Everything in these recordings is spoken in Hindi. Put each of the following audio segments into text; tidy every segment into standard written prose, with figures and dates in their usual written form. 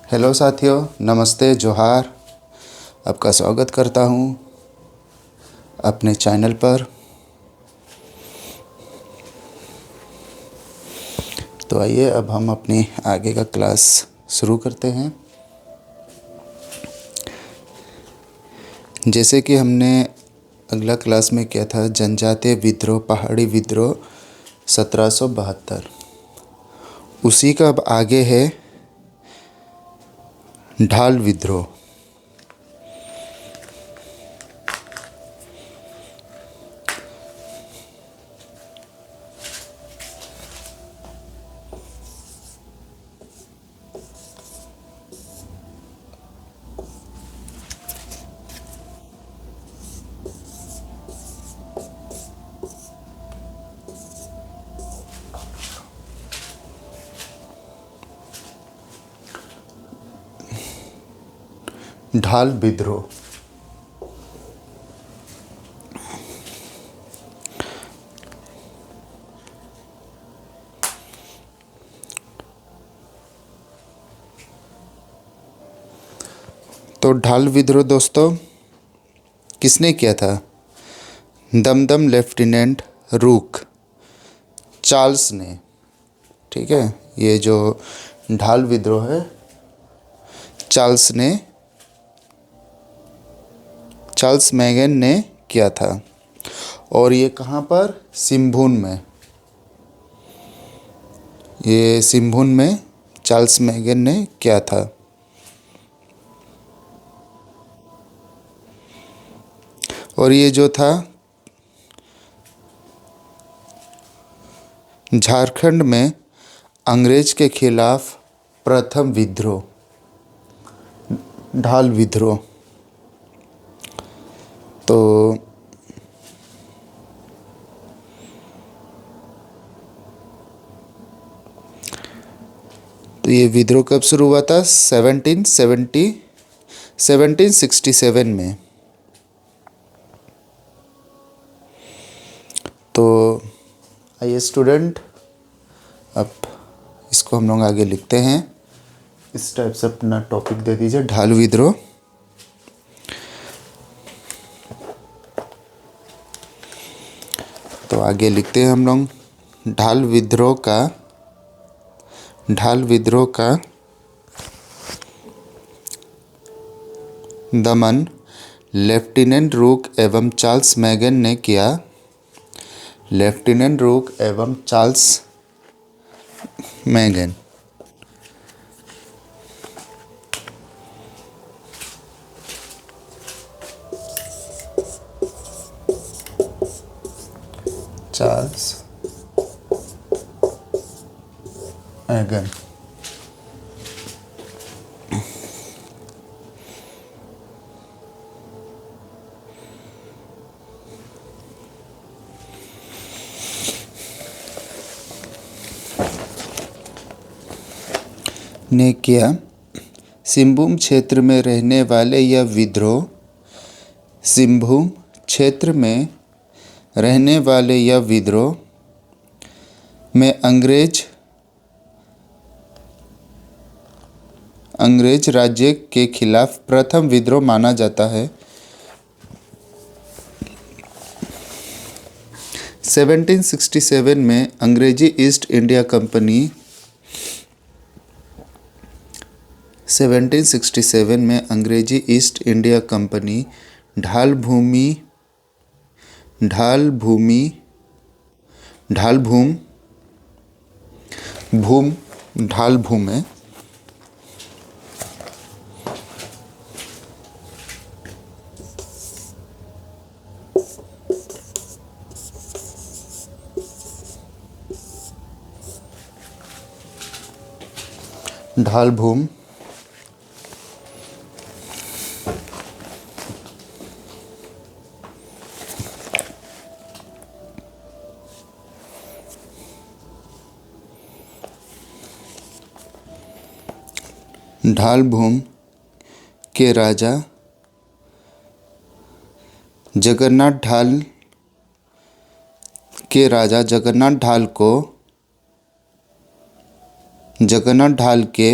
हेलो साथियों, नमस्ते, जोहार। आपका स्वागत करता हूँ अपने चैनल पर। तो आइए अब हम अपनी आगे का क्लास शुरू करते हैं। जैसे कि हमने अगला क्लास में किया था जनजातीय विद्रोह, पहाड़ी विद्रोह 1772, उसी का अब आगे है ढाल विद्रोह। ढाल विद्रोह। तो ढाल विद्रोह दोस्तों किसने किया था? दमदम लेफ्टिनेंट रूक चार्ल्स ने। ठीक है, ये जो ढाल विद्रोह है चार्ल्स मैगन ने किया था। और ये कहाँ पर? सिम्भून में। ये सिम्भून में चार्ल्स मैगन ने किया था। और ये जो था झारखंड में अंग्रेज के खिलाफ प्रथम विद्रोह, ढाल विद्रोह। तो ये विद्रोह कब शुरू हुआ था? 1767 में। तो आइए स्टूडेंट, अब इसको हम लोग आगे लिखते हैं। इस टाइप से अपना टॉपिक दे दीजिए, ढाल विद्रोह। तो आगे लिखते हैं हम लोग ढाल विद्रोह का दमन लेफ्टिनेंट रूक एवं चार्ल्स मैगन ने किया। लेफ्टिनेंट रूक एवं चार्ल्स मैगन। चार्ल्स मैगन ने किया। सिम्भूम क्षेत्र में रहने वाले यह विद्रोह सिम्भूम क्षेत्र में रहने वाले यह विद्रोह में अंग्रेज राज्य के खिलाफ प्रथम विद्रोह माना जाता है। 1767 में अंग्रेजी ईस्ट इंडिया कंपनी 1767 में अंग्रेजी ईस्ट इंडिया कंपनी ढाल भूम ढाल भूम के राजा जगन्नाथ ढाल के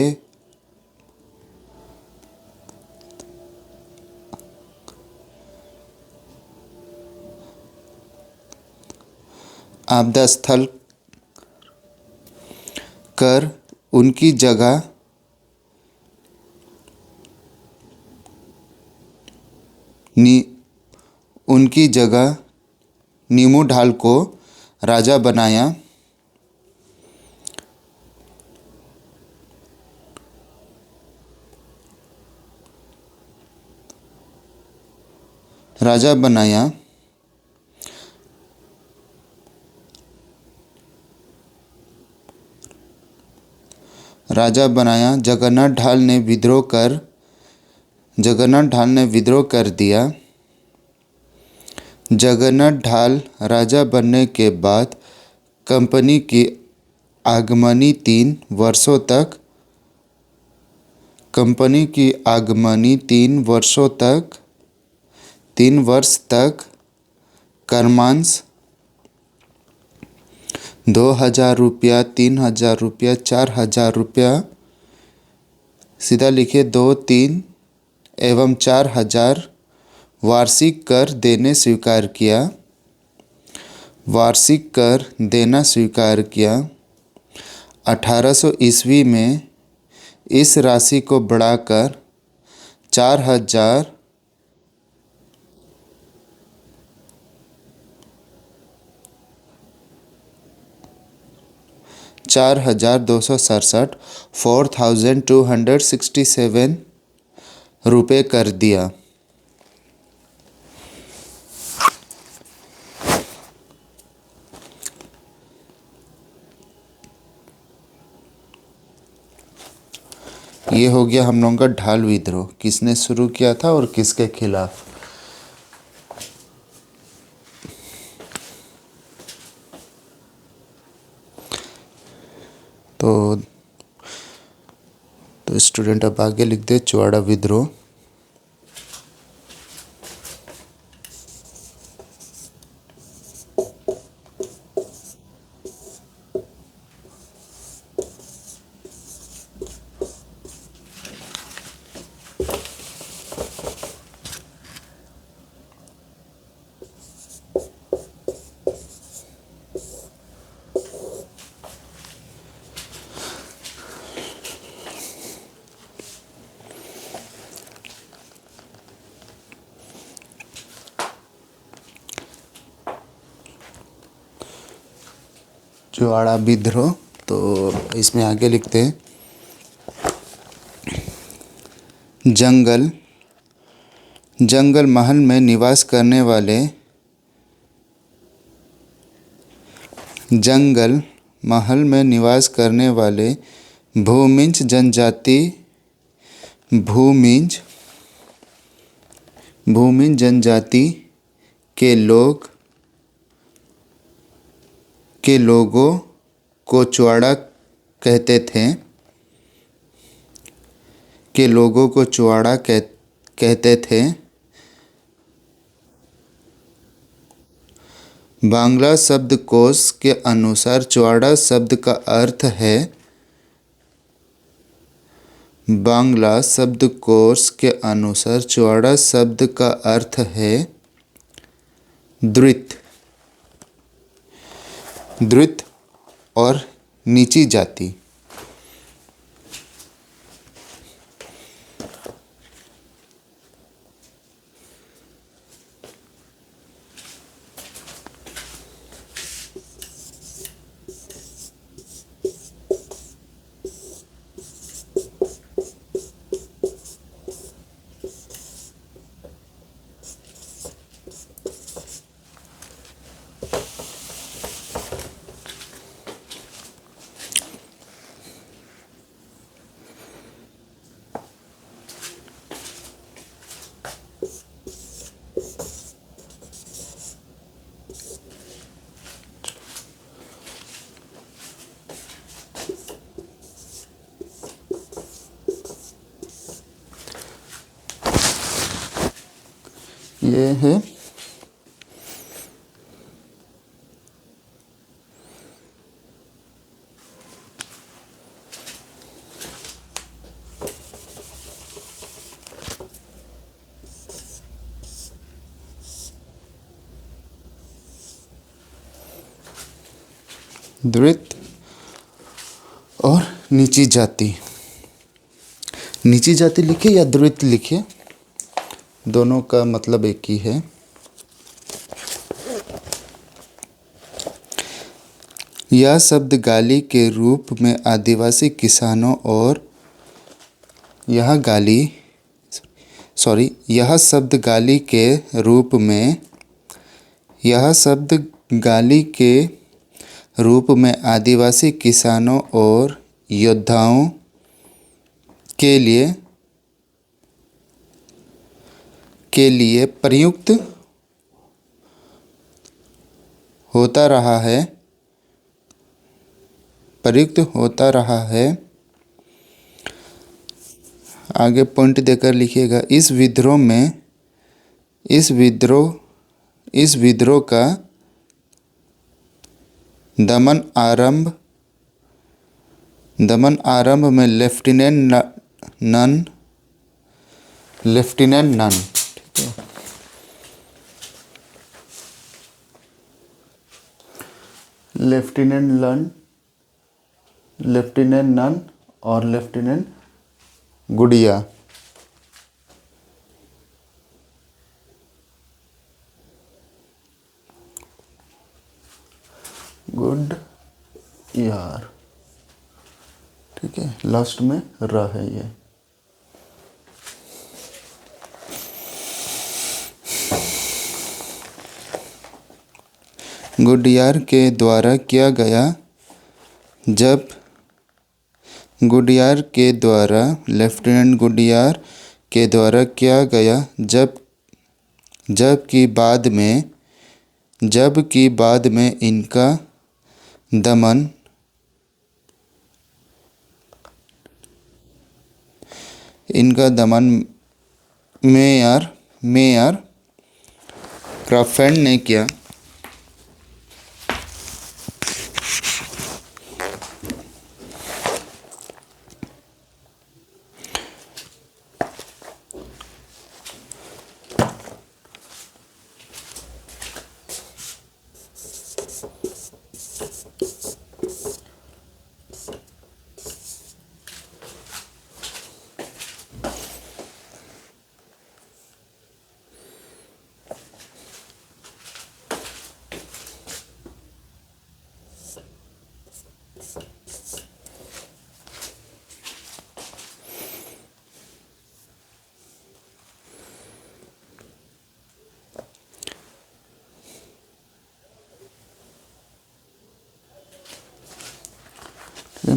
आपदा स्थल कर उनकी जगह नी उनकी जगह नीमू ढाल को राजा बनाया। राजा बनाया राजा बनाया जगन्नाथ ढाल ने विद्रोह कर दिया। जगन्नाथ ढाल राजा बनने के बाद कंपनी की आगमनी 3 वर्ष तक कर्मांश 2,000 रुपया, 3,000 रुपया, 4,000 रुपया, सीधा लिखे 2, 3 एवं 4,000 वार्षिक कर देना स्वीकार किया। 1800 ईस्वी में इस राशि को बढ़ाकर 4,267 4,267 रुपये कर दिया। ये हो गया हम लोगों का ढाल विद्रोह। किसने शुरू किया था और किसके खिलाफ। तो स्टूडेंट अब आगे लिख दे चुवाड़ा विद्रोह। चुवाड़ा विद्रोह, तो इसमें आगे लिखते हैं जंगल महल में निवास करने वाले भूमिज जनजाति के लोगों को चुवाड़ा कहते थे। बांग्ला शब्दकोश के अनुसार चुवाड़ा शब्द का अर्थ है द्वित और नीची जाति। ये है द्वित और नीची जाति। नीची जाति लिखिए या द्वित लिखिए, दोनों का मतलब एक ही है। यह शब्द गाली के रूप में आदिवासी किसानों और यह शब्द गाली के रूप में आदिवासी किसानों और योद्धाओं के लिए प्रयुक्त होता रहा है। आगे पॉइंट देकर लिखिएगा। इस विद्रोह का दमन आरंभ में लेफ्टिनेंट नन, ठीक है, लेफ्टिनेंट नन और लेफ्टिनेंट गुडिया गुड यार, ठीक है, लास्ट में र है ये। गुडियार के द्वारा किया गया लेफ्टिनेंट गुडियार के द्वारा किया गया जबकि बाद में इनका दमन मेयर क्राफेंड ने किया।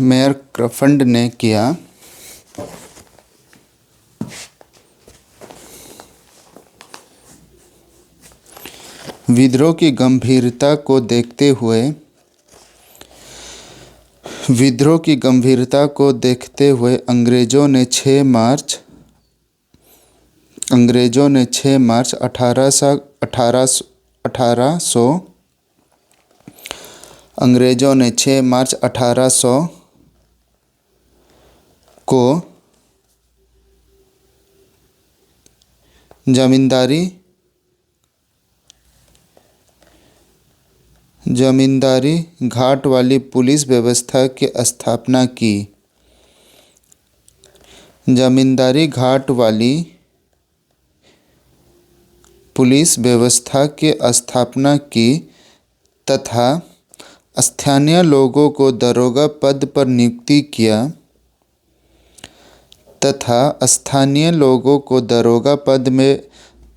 मेयर क्रफंड ने किया। विद्रोह की गंभीरता को देखते हुए अंग्रेजों ने 6 मार्च 1800 को जमींदारी घाट वाली पुलिस व्यवस्था की स्थापना की। जमींदारी घाट वाली पुलिस व्यवस्था की स्थापना की तथा स्थानीय लोगों को दरोगा पद पर नियुक्ति किया तथा स्थानीय लोगों को दरोगा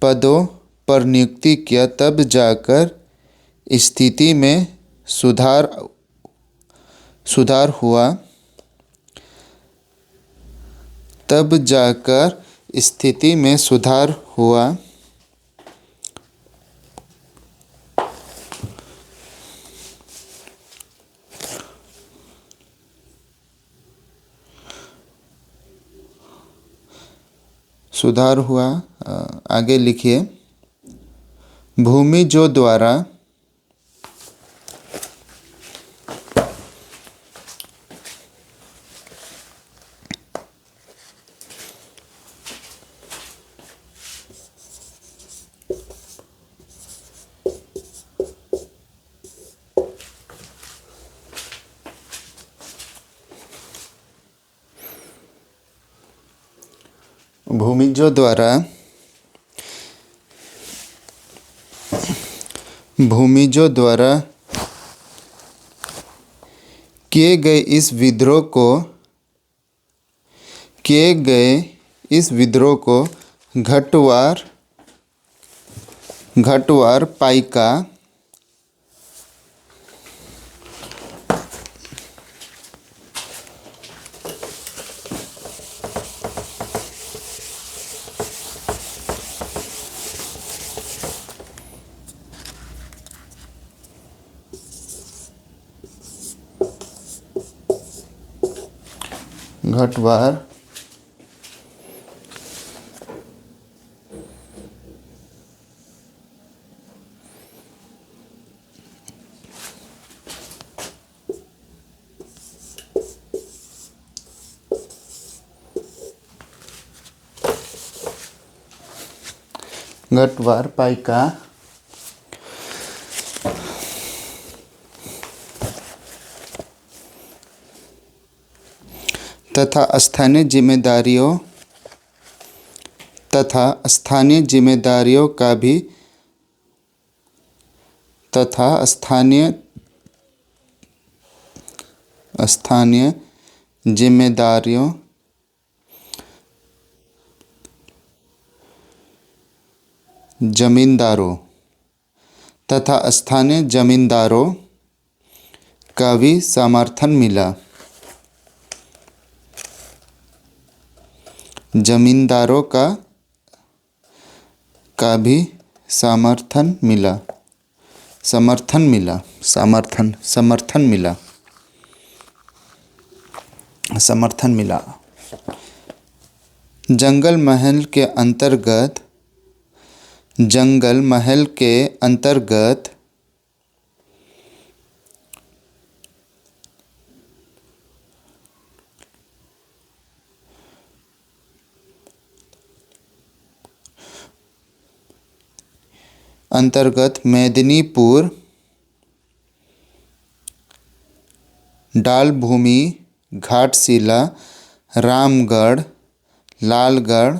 पदों पर नियुक्ति किया। तब जाकर स्थिति में सुधार हुआ। आगे लिखिए। भूमिजों द्वारा भूमिजों द्वारा भूमिजों द्वारा किए गए इस विद्रोह को घटवार पाइका घटवार घटवार पाइका तथा स्थानीय जिम्मेदारियों का भी स्थानीय जिम्मेदारियों जमींदारों का भी समर्थन मिला। जमींदारों का भी समर्थन मिला। जंगल महल के अंतर्गत मेदिनीपुर, डालभूमि, घाटशिला, रामगढ़, लालगढ़,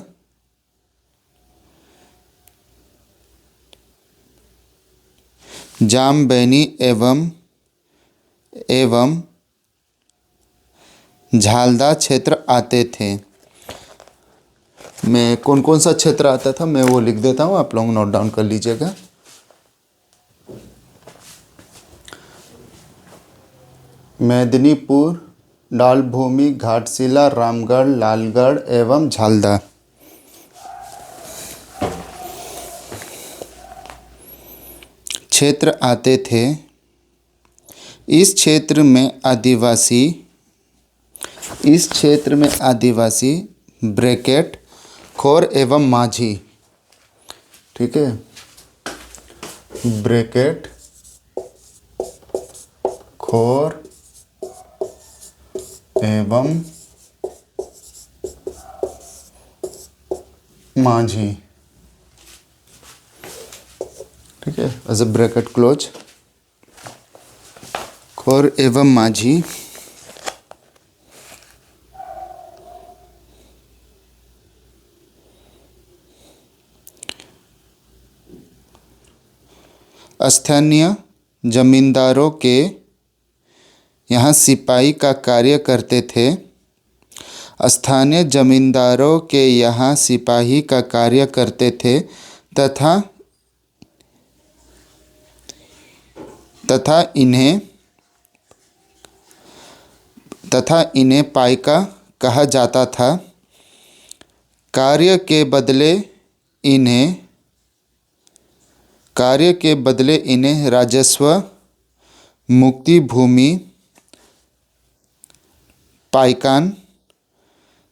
जामबैनी एवं झालदा क्षेत्र आते थे। मैं कौन कौन सा क्षेत्र आता था मैं वो लिख देता हूँ, आप लोग नोट डाउन कर लीजिएगा। मेदिनीपुर, डालभूमि, घाटशिला, रामगढ़, लालगढ़ एवं झालदा। क्षेत्र आते थे। इस क्षेत्र में आदिवासी ब्रैकेट खोर एवं माझी, ठीक है, ब्रैकेट खोर एवं माझी, ठीक है, एज अ ब्रैकेट क्लोज, खोर एवं माझी स्थानीय जमींदारों के यहाँ सिपाही का कार्य करते थे। स्थानीय जमींदारों के यहाँ सिपाही का कार्य करते थे तथा इन्हें पाइका कहा जाता था। कार्य के बदले इन्हें राजस्व, मुक्ति भूमि, पाइकान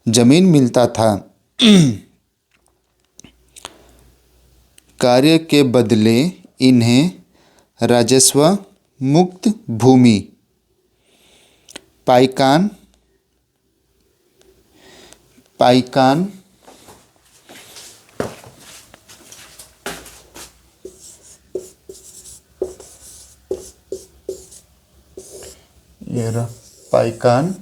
जमीन मिलता था। कार्य के बदले इन्हें राजस्व, मुक्त भूमि, पाइकान ये रहा पाइकान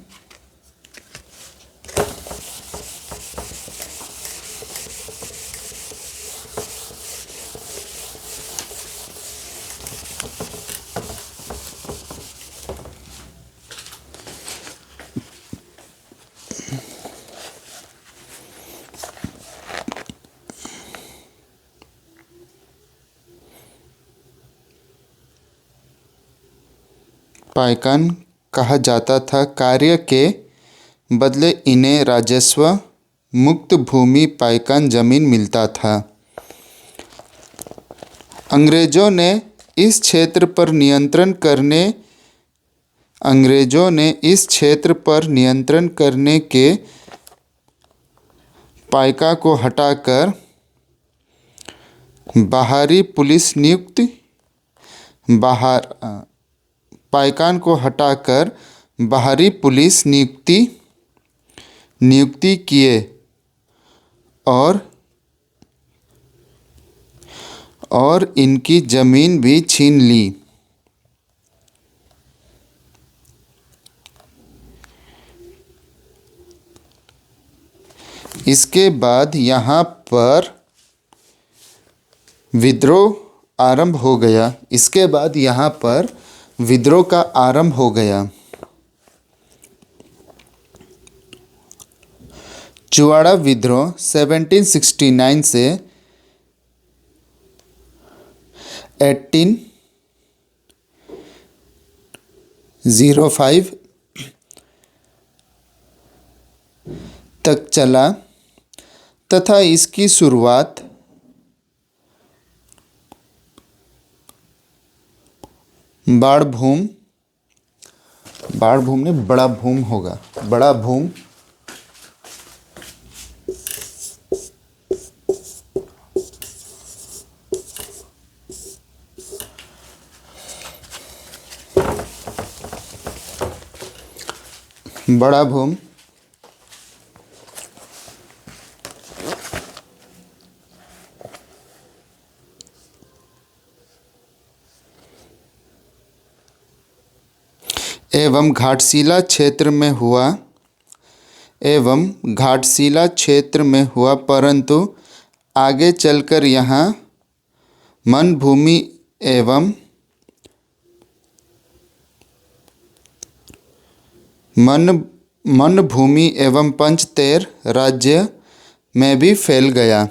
पाइकान कहा जाता था। कार्य के बदले इन्हें राजस्व मुक्त भूमि पाइकान जमीन मिलता था। अंग्रेजों ने इस क्षेत्र पर नियंत्रण करने के पाइका को हटाकर बाहरी पुलिस पाइकान को हटाकर बाहरी पुलिस नियुक्ति किए और इनकी जमीन भी छीन ली। इसके बाद यहाँ पर विद्रोह का आरंभ हो गया। चुवाड़ा विद्रोह 1769 से 1805 तक चला तथा इसकी शुरुआत बड़ा भूम एवं घाटशिला क्षेत्र में हुआ, परंतु आगे चलकर यहाँ मन भूमि एवं पंचतेर राज्य में भी फैल गया।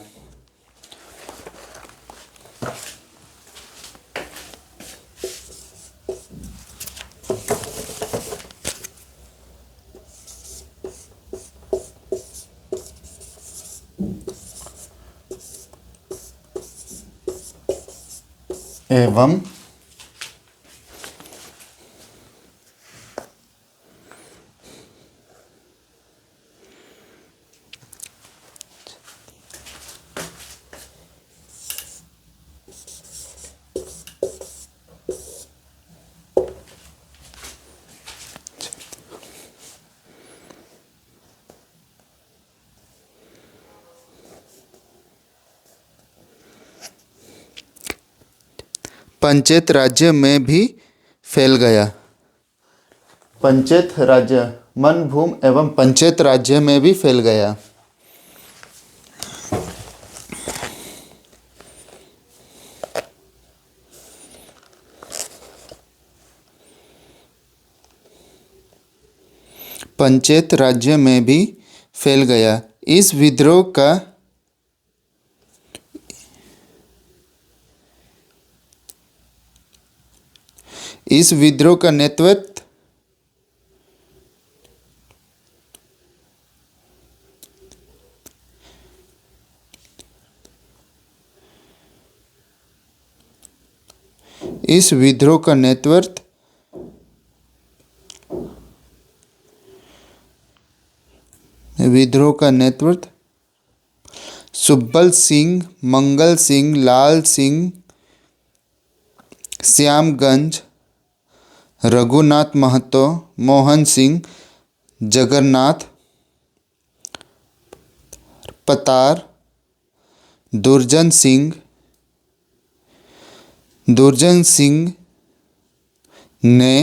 एवं पंचायत राज्य में भी फैल गया। मनभूम एवं पंचायत राज्य में भी फैल गया। पंचायत राज्य में भी फैल गया। इस विद्रोह का नेतृत्व सुब्बल सिंह, मंगल सिंह, लाल सिंह, श्यामगंज, रघुनाथ महतो, मोहन सिंह, जगन्नाथ पतार, दुर्जन सिंह ने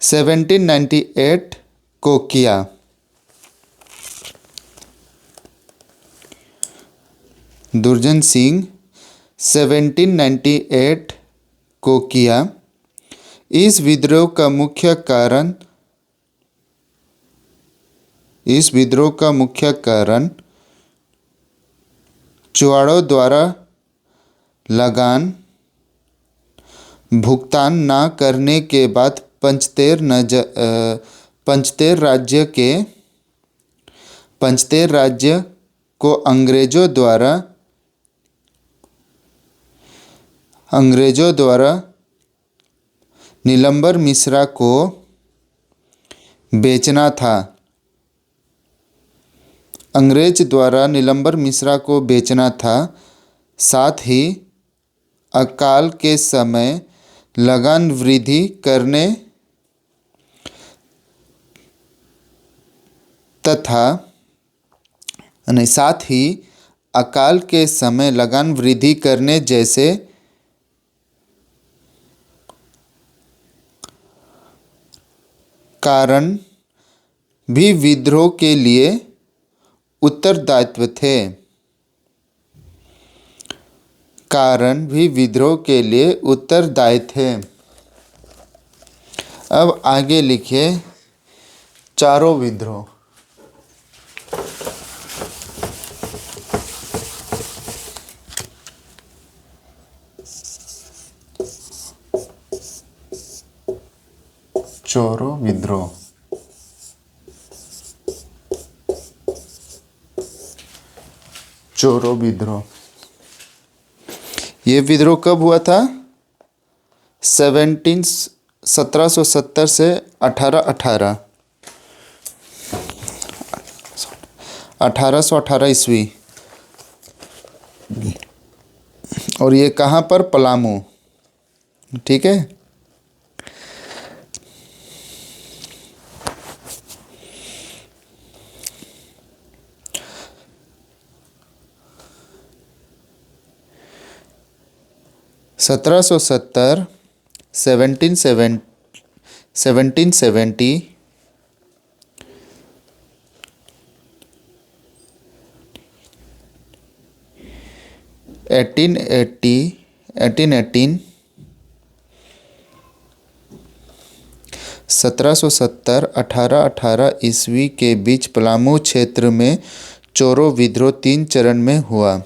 1798 को किया। दुर्जन सिंह 1798 को किया। इस विद्रोह का मुख्य कारण चुवाड़ों द्वारा लगान भुगतान न करने के बाद पंचतेर राज्य को अंग्रेजों द्वारा नीलम्बर मिश्रा को बेचना था। अंग्रेज द्वारा नीलम्बर मिश्रा को बेचना था। साथ ही अकाल के समय लगान वृद्धि करने तथा साथ ही अकाल के समय लगान वृद्धि करने जैसे कारण भी विद्रोह के लिए उत्तरदायित्व थे। अब आगे लिखिए चारों विद्रोह। चोरो विद्रोह। ये विद्रोह कब हुआ था? 1770 से 1818 ईस्वी। और ये कहाँ पर? पलामू। ठीक है। सत्रह सौ सत्तर 1770 1818 1818 ईस्वी के बीच पलामू क्षेत्र में चोरो विद्रोह 3 चरण में हुआ।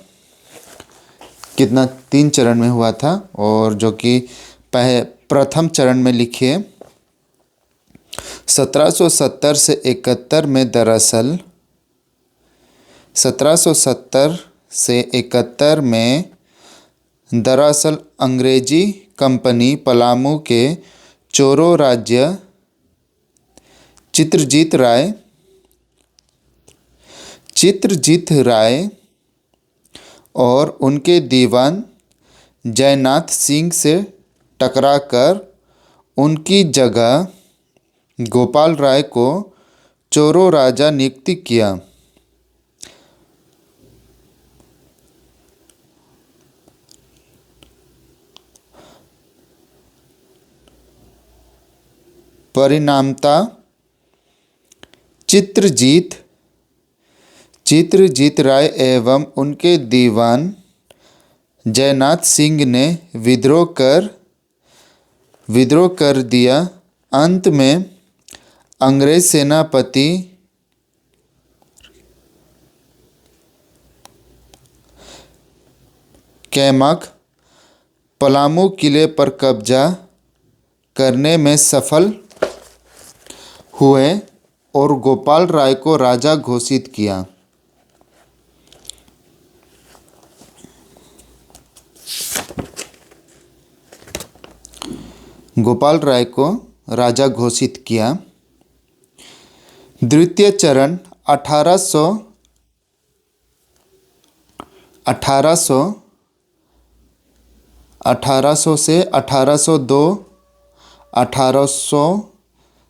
कितना? 3 चरण में हुआ था। और जो कि प्रथम चरण में लिखिए 1770 से 71 में दरअसल 1770 से 71 में दरअसल अंग्रेजी कंपनी पलामू के चोरो राज्य चित्रजीत राय और उनके दीवान जयनाथ सिंह से टकराकर उनकी जगह गोपाल राय को चोरो राजा नियुक्त किया। परिणामतः चित्रजीत राय एवं उनके दीवान जयनाथ सिंह ने विद्रोह कर दिया। अंत में अंग्रेज सेनापति कैमक पलामू किले पर कब्जा करने में सफल हुए और गोपाल राय को राजा घोषित किया। द्वितीय चरण 1800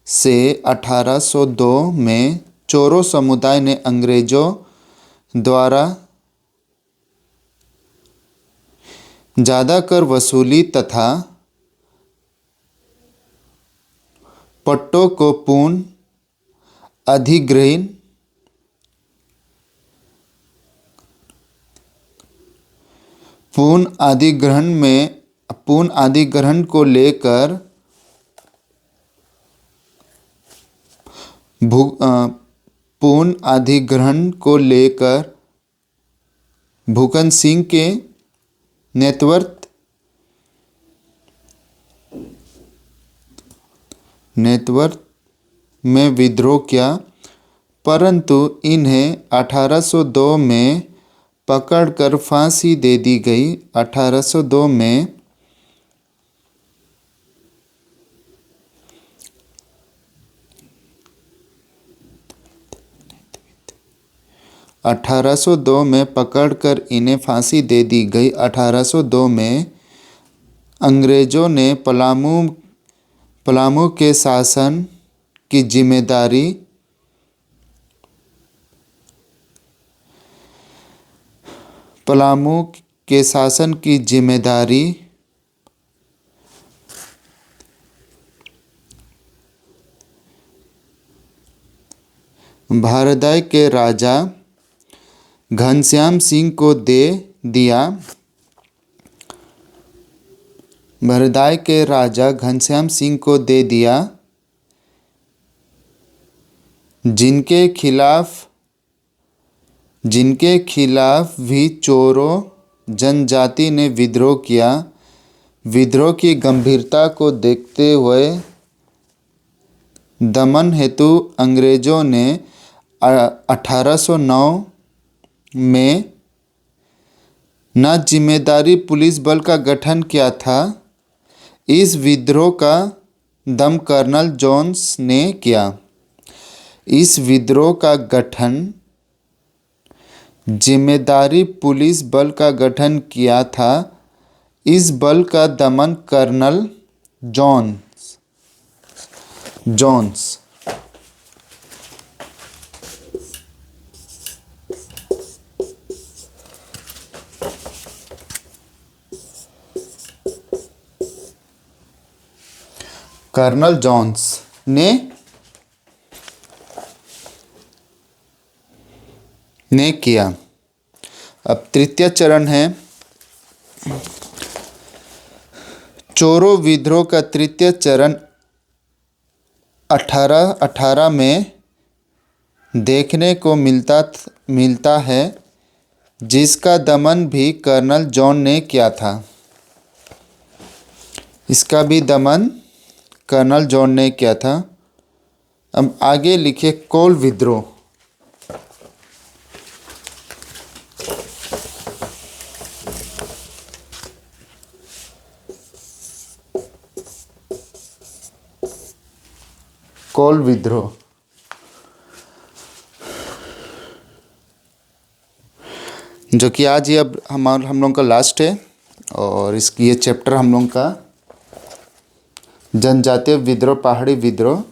से 1802 में चोरो समुदाय ने अंग्रेजों द्वारा ज़्यादा कर वसूली तथा पट्टों को पूर्ण अधिग्रहण को लेकर भूकन सिंह के नेतृत्व में विद्रोह किया, परंतु इन्हें 1802 में पकड़कर फांसी दे दी गई। 1802 में 1802 में पकड़कर इन्हें फांसी दे दी गई। 1802 में अंग्रेज़ों ने पलामू के शासन की जिम्मेदारी भारदाई के राजा घनश्याम सिंह को दे दिया। भारदाई के राजा घनश्याम सिंह को दे दिया, जिनके खिलाफ भी चोरों जनजाति ने विद्रोह किया। विद्रोह की गंभीरता को देखते हुए दमन हेतु अंग्रेज़ों ने 1809 में न जिम्मेदारी पुलिस बल का गठन किया था। इस विद्रोह का दम कर्नल जोन्स ने किया। इस विद्रोह का गठन जिम्मेदारी पुलिस बल का गठन किया था। इस बल का दमन कर्नल जोन्स कर्नल जोन्स ने किया। अब तृतीय चरण है चोरों विद्रोह का। तृतीय चरण 1818 में देखने को मिलता है, जिसका दमन भी कर्नल जॉन ने किया था। इसका भी दमन कर्नल जॉन ने किया था। अब आगे लिखे कोल विद्रोह। कोल विद्रोह जो कि आज ये अब हम लोगों का लास्ट है, और ये चैप्टर हम लोगों का जनजातीय विद्रोह, पहाड़ी विद्रोह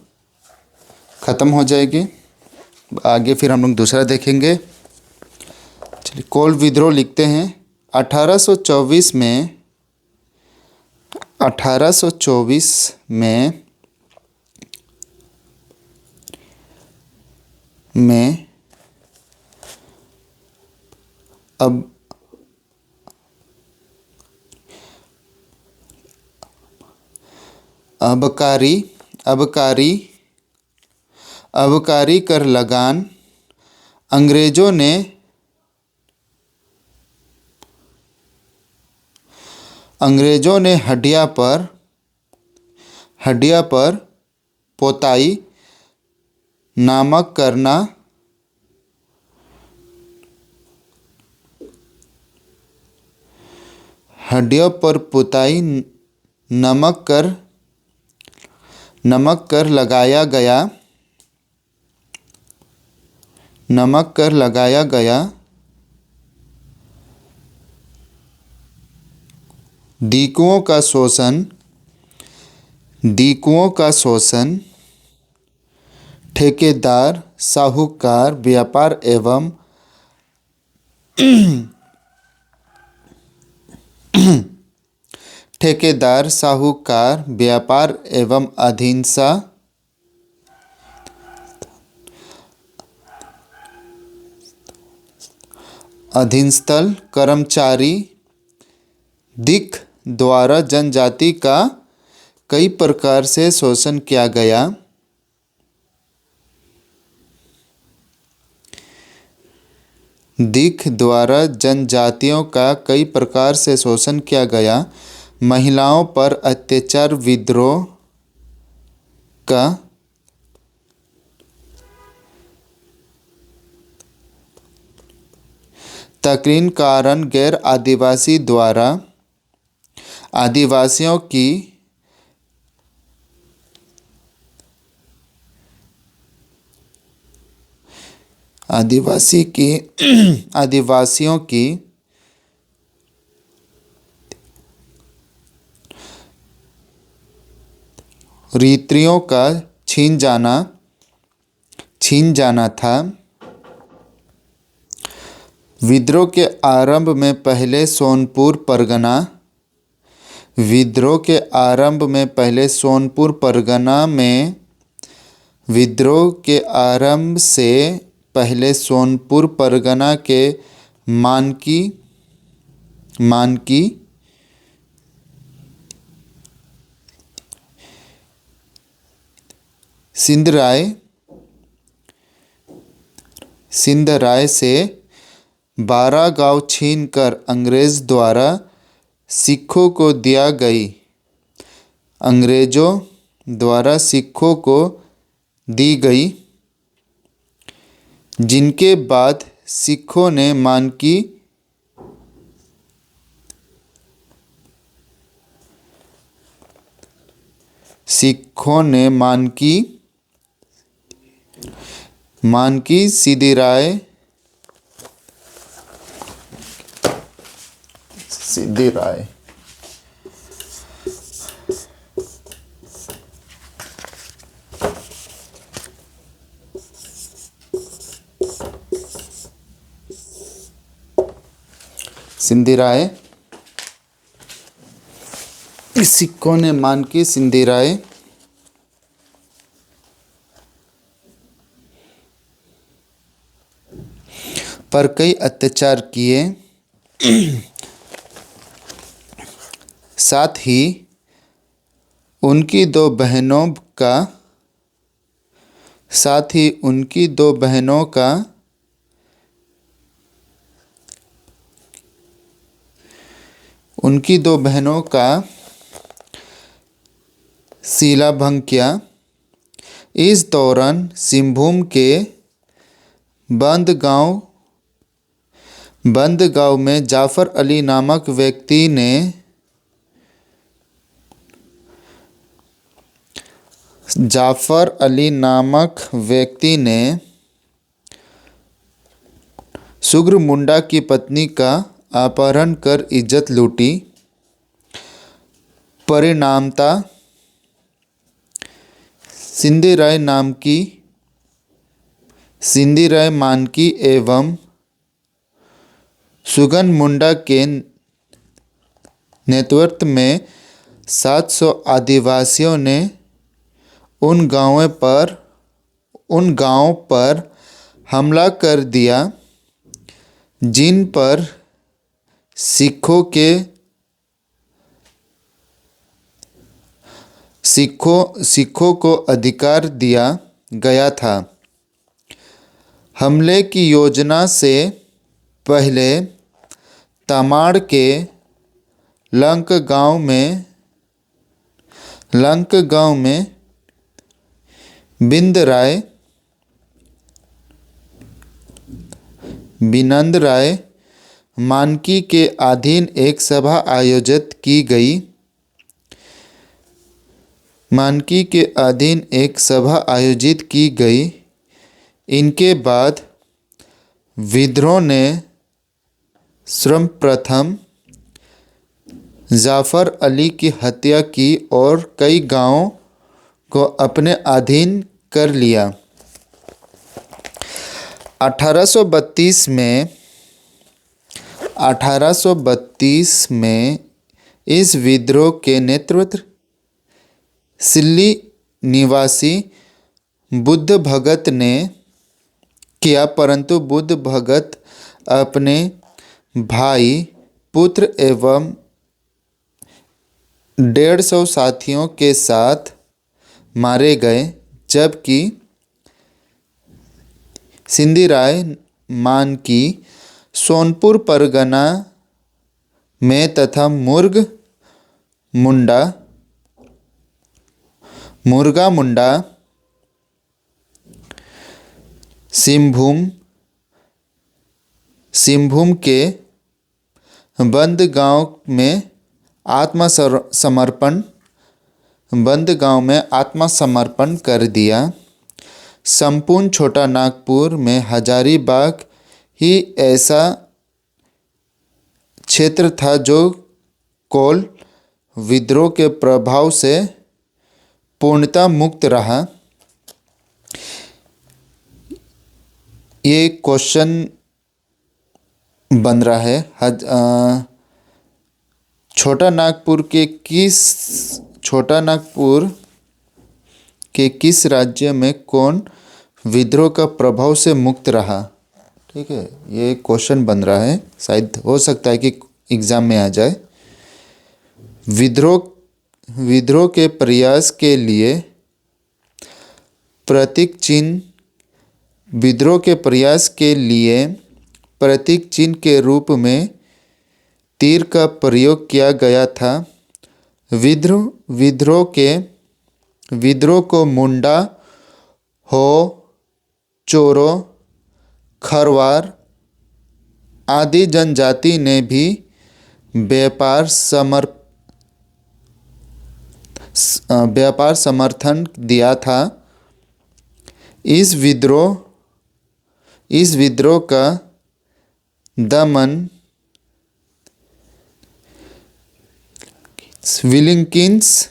ख़त्म हो जाएगी। आगे फिर हम लोग दूसरा देखेंगे। चलिए कोल विद्रोह लिखते हैं। 1824 में अबकारी कर लगान अंग्रेज़ों ने हड्डिया पर पोताई नामक करना हड्डियों पर पुताई नमक कर लगाया गया। दीकुओं का शोषण ठेकेदार, साहूकार, व्यापार एवं अधीनस्थल कर्मचारी दिक द्वारा जनजाति का कई प्रकार से शोषण किया गया। दिक द्वारा जनजातियों का कई प्रकार से शोषण किया गया। महिलाओं पर अत्याचार विद्रोह का तकरीन कारण गैर आदिवासी द्वारा आदिवासियों की आदिवासियों की रीतियों का छीन जाना था। विद्रोह के आरंभ में पहले सोनपुर परगना में विद्रोह के आरंभ से पहले सोनपुर परगना के मानकी सिंधराय से 12 गांव छीनकर अंग्रेज द्वारा सिखों को दी गई, जिनके बाद सिखों ने मानकी सिद्धिराय सिखों ने मानकी सिंधिराय पर कई अत्याचार किए। साथ ही उनकी दो बहनों का शीलाभंग किया। इस दौरान सिंहभूम के बंद गांव में जाफर अली नामक व्यक्ति ने सुग्र मुंडा की पत्नी का अपहरण कर इज्जत लूटी। परिणामतः सिंधिराय मानकी एवं सुगन मुंडा के नेतृत्व में 700 आदिवासियों ने उन गांवों पर हमला कर दिया जिन पर सिखों को अधिकार दिया गया था। हमले की योजना से पहले तमाड़ के लंक गांव में बिनंद राय मानकी के अधीन एक सभा आयोजित की गई। इनके बाद विद्रोह ने सर्वप्रथम जाफर अली की हत्या की और कई गांवों को अपने अधीन कर लिया। 1832 में इस विद्रोह के नेतृत्व सिल्ली निवासी बुद्ध भगत ने किया, परंतु बुद्ध भगत अपने भाई, पुत्र एवं 150 साथियों के साथ मारे गए, जबकि सिंधिराय मानकी सोनपुर परगना में तथा मुर्गा मुंडा, सिंहभूम, सिंहभूम के बंदगांव में आत्मसमर्पण बंदगांव में आत्मसमर्पण कर दिया। संपूर्ण छोटा नागपुर में हजारीबाग ही ऐसा क्षेत्र था जो कोल विद्रोह के प्रभाव से पूर्णतः मुक्त रहा। ये क्वेश्चन बन रहा है छोटा नागपुर के किस राज्य में कौन विद्रोह का प्रभाव से मुक्त रहा। ठीक है, ये क्वेश्चन बन रहा है, शायद हो सकता है कि एग्जाम में आ जाए। विद्रोह के प्रयास के लिए प्रतीक चिन्ह विद्रोह के प्रयास के लिए प्रतीक चिन्ह के रूप में तीर का प्रयोग किया गया था। विद्रोह को मुंडा, हो, चोरो, खरवार आदि जनजाति ने भी व्यापार समर्थन दिया था। इस विद्रोह का दमन विलिंकिंस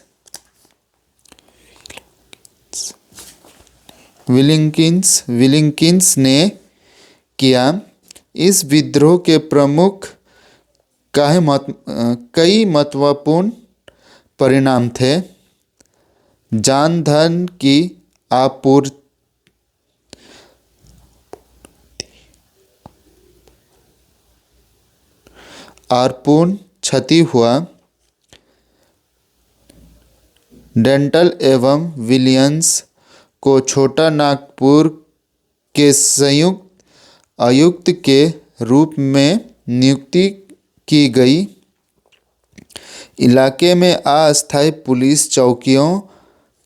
ने किया। इस विद्रोह के प्रमुख कई महत्वपूर्ण परिणाम थे। जान धन की आपूर्ति और पूर्ण क्षति हुआ। डेंटल एवं विलियम्स को छोटा नागपुर के संयुक्त आयुक्त के रूप में नियुक्ति की गई। इलाके में अस्थायी पुलिस चौकियों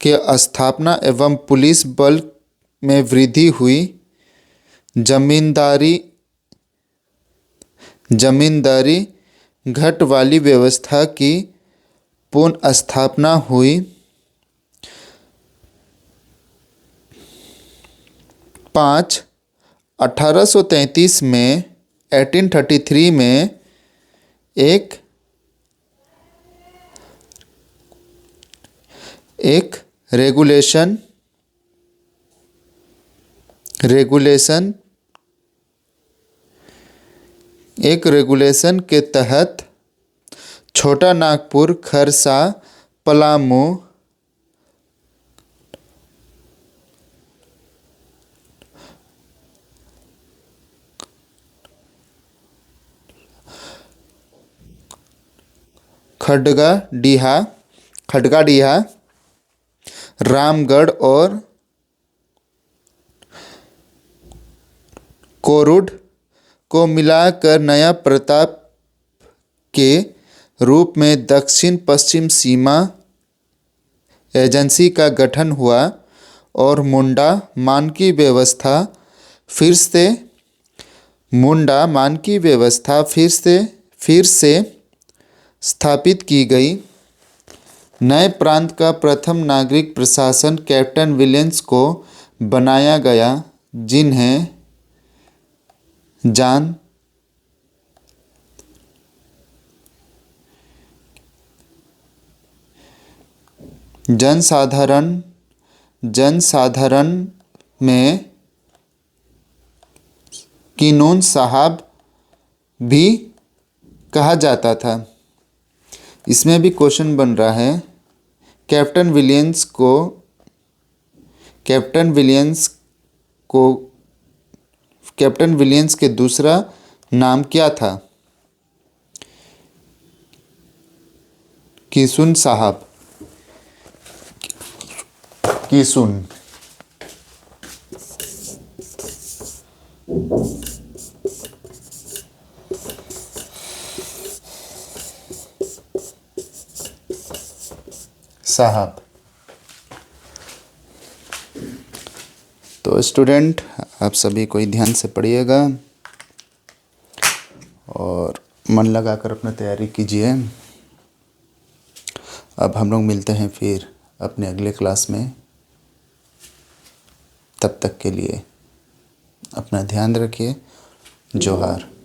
के स्थापना एवं पुलिस बल में वृद्धि हुई। जमींदारी घट वाली व्यवस्था की पुनः स्थापना हुई। 1833 में 1833 में एक रेगुलेशन के तहत छोटा नागपुर, खरसा, पलामू, खडगाडीहा, रामगढ़ और कोरुड को मिलाकर नया प्रताप के रूप में दक्षिण पश्चिम सीमा एजेंसी का गठन हुआ और मुंडा मानकी व्यवस्था फिर से स्थापित की गई। नए प्रांत का प्रथम नागरिक प्रशासन कैप्टन विलियम्स को बनाया गया, जिन्हें जनसाधारण में कीनून साहब भी कहा जाता था। इसमें भी क्वेश्चन बन रहा है, कैप्टन विलियम्स के दूसरा नाम क्या था? किसुन साहब, किसुन। साहब। तो स्टूडेंट, आप सभी कोई ध्यान से पढ़िएगा और मन लगाकर अपना तैयारी कीजिए। अब हम लोग मिलते हैं फिर अपने अगले क्लास में। तब तक के लिए अपना ध्यान रखिए। जोहार।